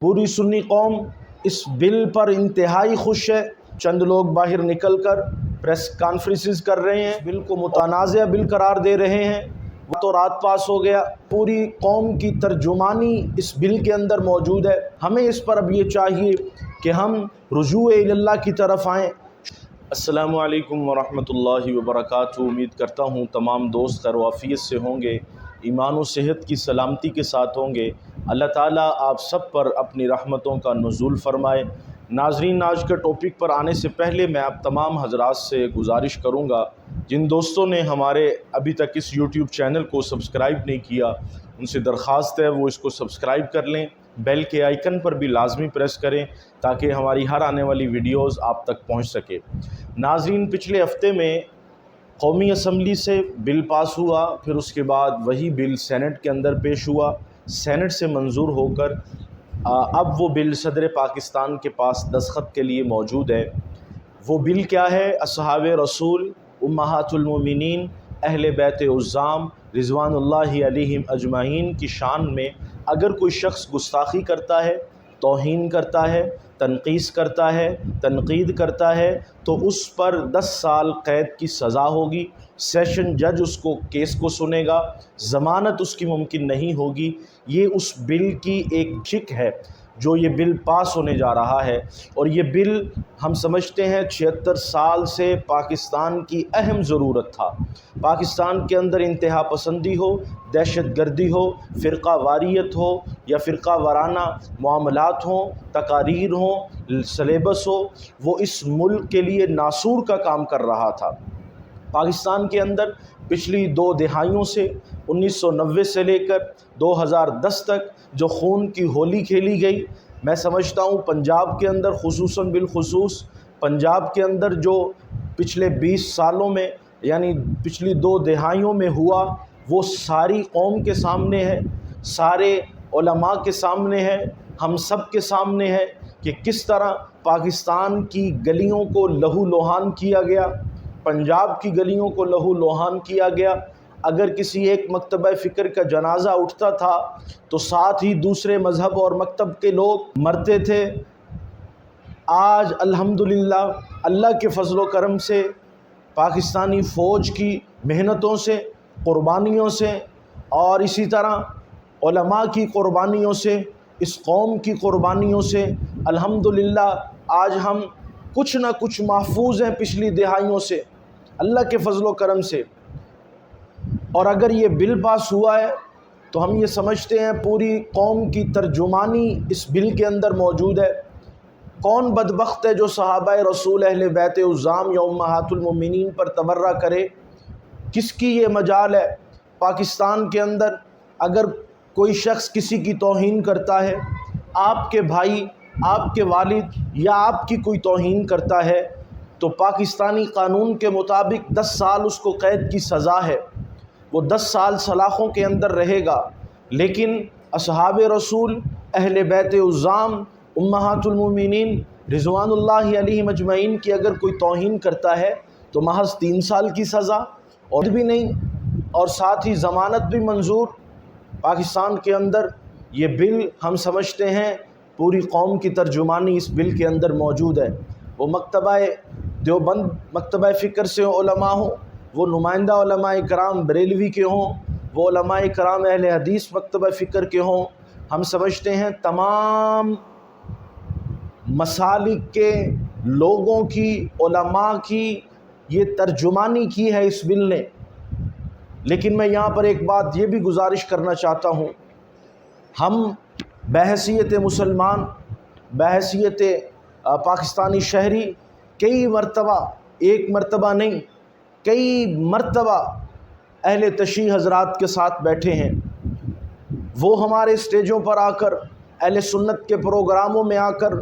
پوری سنی قوم اس بل پر انتہائی خوش ہے۔ چند لوگ باہر نکل کر پریس کانفرنسز کر رہے ہیں، بل کو متنازع بل قرار دے رہے ہیں، وہ تو رات پاس ہو گیا۔ پوری قوم کی ترجمانی اس بل کے اندر موجود ہے۔ ہمیں اس پر اب یہ چاہیے کہ ہم رجوع اللہ کی طرف آئیں۔ السلام علیکم ورحمۃ اللہ وبرکاتہ۔ امید کرتا ہوں تمام دوست خیر و عافیت سے ہوں گے، ایمان و صحت کی سلامتی کے ساتھ ہوں گے۔ اللہ تعالیٰ آپ سب پر اپنی رحمتوں کا نزول فرمائے۔ ناظرین، آج کے ٹاپک پر آنے سے پہلے میں آپ تمام حضرات سے گزارش کروں گا، جن دوستوں نے ہمارے ابھی تک اس یوٹیوب چینل کو سبسکرائب نہیں کیا، ان سے درخواست ہے وہ اس کو سبسکرائب کر لیں، بیل کے آئیکن پر بھی لازمی پریس کریں تاکہ ہماری ہر آنے والی ویڈیوز آپ تک پہنچ سکے۔ ناظرین، پچھلے ہفتے میں قومی اسمبلی سے بل پاس ہوا، پھر اس کے بعد وہی بل سینٹ کے اندر پیش ہوا، سینٹ سے منظور ہو کر اب وہ بل صدر پاکستان کے پاس دستخط کے لیے موجود ہے۔ وہ بل کیا ہے؟ اصحاب رسول، امہات المومنین، اہل بیت عظام رضوان اللہ علیہم اجمعین کی شان میں اگر کوئی شخص گستاخی کرتا ہے، توہین کرتا ہے، تنقیص کرتا ہے، تنقید کرتا ہے تو اس پر 10 سال قید کی سزا ہوگی۔ سیشن جج اس کو کیس کو سنے گا، ضمانت اس کی ممکن نہیں ہوگی۔ یہ اس بل کی ایک شک ہے جو یہ بل پاس ہونے جا رہا ہے، اور یہ بل ہم سمجھتے ہیں 76 سال سے پاکستان کی اہم ضرورت تھا۔ پاکستان کے اندر انتہا پسندی ہو، دہشت گردی ہو، فرقہ واریت ہو یا فرقہ وارانہ معاملات ہوں، تقاریر ہوں، سلیبس ہو، وہ اس ملک کے لیے ناسور کا کام کر رہا تھا۔ پاکستان کے اندر پچھلی 2 دہائیوں سے 1990 سے لے کر 2010 تک جو خون کی ہولی کھیلی گئی، میں سمجھتا ہوں پنجاب کے اندر خصوصاً بالخصوص پنجاب کے اندر جو پچھلے 20 سالوں میں یعنی پچھلی 2 دہائیوں میں ہوا، وہ ساری قوم کے سامنے ہے، سارے علماء کے سامنے ہے، ہم سب کے سامنے ہے کہ کس طرح پاکستان کی گلیوں کو لہو لوہان کیا گیا، پنجاب کی گلیوں کو لہو لوہان کیا گیا۔ اگر کسی ایک مکتبہ فکر کا جنازہ اٹھتا تھا تو ساتھ ہی دوسرے مذہب اور مکتب کے لوگ مرتے تھے۔ آج الحمدللہ اللہ کے فضل و کرم سے، پاکستانی فوج کی محنتوں سے، قربانیوں سے، اور اسی طرح علماء کی قربانیوں سے، اس قوم کی قربانیوں سے الحمدللہ آج ہم کچھ نہ کچھ محفوظ ہیں پچھلی دہائیوں سے، اللہ کے فضل و کرم سے۔ اور اگر یہ بل پاس ہوا ہے تو ہم یہ سمجھتے ہیں پوری قوم کی ترجمانی اس بل کے اندر موجود ہے۔ کون بدبخت ہے جو صحابہ رسول، اہل بیت عظام یا امہات المومنین پر تبرہ کرے؟ کس کی یہ مجال ہے؟ پاکستان کے اندر اگر کوئی شخص کسی کی توہین کرتا ہے، آپ کے بھائی، آپ کے والد یا آپ کی کوئی توہین کرتا ہے تو پاکستانی قانون کے مطابق 10 سال اس کو قید کی سزا ہے، وہ 10 سال سلاخوں کے اندر رہے گا۔ لیکن اصحاب رسول، اہل بیت عظام، امہات المومنین رضوان اللہ علیہم اجمعین کی اگر کوئی توہین کرتا ہے تو محض 3 سال کی سزا اور بھی نہیں، اور ساتھ ہی ضمانت بھی منظور۔ پاکستان کے اندر یہ بل ہم سمجھتے ہیں پوری قوم کی ترجمانی اس بل کے اندر موجود ہے۔ وہ مکتبہ دیوبند مکتبہ فکر سے علماء ہوں، وہ نمائندہ علماء کرام بریلوی کے ہوں، وہ علماء کرام اہل حدیث مکتبہ فکر کے ہوں، ہم سمجھتے ہیں تمام مسالک کے لوگوں کی، علماء کی یہ ترجمانی کی ہے اس بل نے۔ لیکن میں یہاں پر ایک بات یہ بھی گزارش کرنا چاہتا ہوں، ہم بحیثیت مسلمان، بحیثیت پاکستانی شہری کئی مرتبہ، ایک مرتبہ نہیں، کئی مرتبہ اہل تشیع حضرات کے ساتھ بیٹھے ہیں۔ وہ ہمارے اسٹیجوں پر آ کر، اہل سنت کے پروگراموں میں آ کر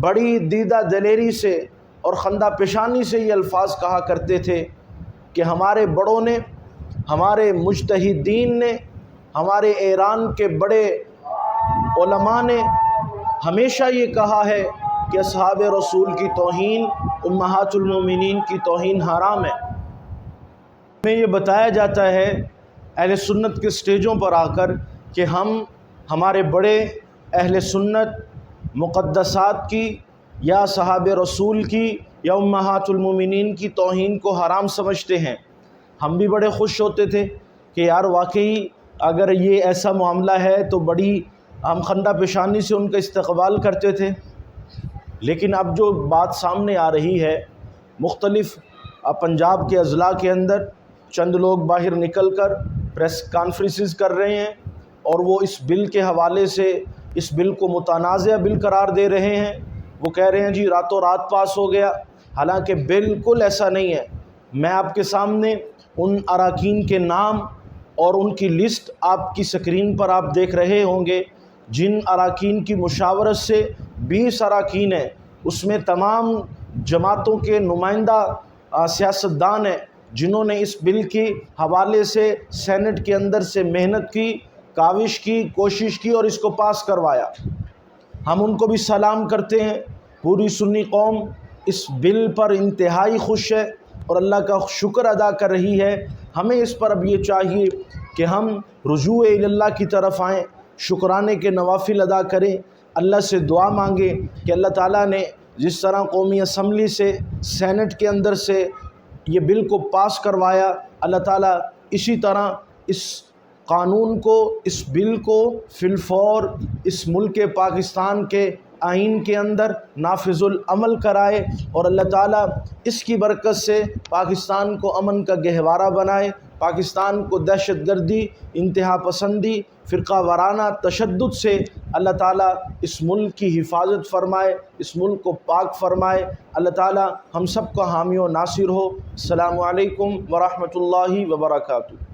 بڑی دیدہ دلیری سے اور خندہ پیشانی سے یہ الفاظ کہا کرتے تھے کہ ہمارے بڑوں نے، ہمارے مجتہدین نے، ہمارے ایران کے بڑے علماء نے ہمیشہ یہ کہا ہے کہ اصحاب رسول کی توہین، امہات المومنین کی توہین حرام ہے۔ ہمیں یہ بتایا جاتا ہے اہل سنت کے سٹیجوں پر آ کر کہ ہمارے بڑے اہل سنت مقدسات کی یا صحاب رسول کی یا امہات المومنین کی توہین کو حرام سمجھتے ہیں۔ ہم بھی بڑے خوش ہوتے تھے کہ یار واقعی اگر یہ ایسا معاملہ ہے تو بڑی ہم خندہ پیشانی سے ان کا استقبال کرتے تھے۔ لیکن اب جو بات سامنے آ رہی ہے، مختلف پنجاب کے اضلاع کے اندر چند لوگ باہر نکل کر پریس کانفرنسز کر رہے ہیں اور وہ اس بل کے حوالے سے اس بل کو متنازع بل قرار دے رہے ہیں۔ وہ کہہ رہے ہیں جی راتوں رات پاس ہو گیا، حالانکہ بالکل ایسا نہیں ہے۔ میں آپ کے سامنے ان اراکین کے نام اور ان کی لسٹ آپ کی سکرین پر آپ دیکھ رہے ہوں گے، جن اراکین کی مشاورت سے 20 اراکین ہیں، اس میں تمام جماعتوں کے نمائندہ سیاستدان ہیں جنہوں نے اس بل کے حوالے سے سینٹ کے اندر سے محنت کی، کاوش کی، کوشش کی اور اس کو پاس کروایا۔ ہم ان کو بھی سلام کرتے ہیں۔ پوری سنی قوم اس بل پر انتہائی خوش ہے اور اللہ کا شکر ادا کر رہی ہے۔ ہمیں اس پر اب یہ چاہیے کہ ہم رجوع اللہ کی طرف آئیں، شکرانے کے نوافل ادا کریں، اللہ سے دعا مانگیں کہ اللہ تعالیٰ نے جس طرح قومی اسمبلی سے سینٹ کے اندر سے یہ بل کو پاس کروایا، اللہ تعالیٰ اسی طرح اس قانون کو، اس بل کو فی الفور اس ملک پاکستان کے آئین کے اندر نافذ العمل کرائے اور اللہ تعالیٰ اس کی برکت سے پاکستان کو امن کا گہوارہ بنائے، پاکستان کو دہشت گردی، انتہا پسندی، فرقہ وارانہ تشدد سے اللہ تعالیٰ اس ملک کی حفاظت فرمائے، اس ملک کو پاک فرمائے۔ اللہ تعالیٰ ہم سب کا حامی و ناصر ہو۔ السلام علیکم ورحمۃ اللہ وبرکاتہ۔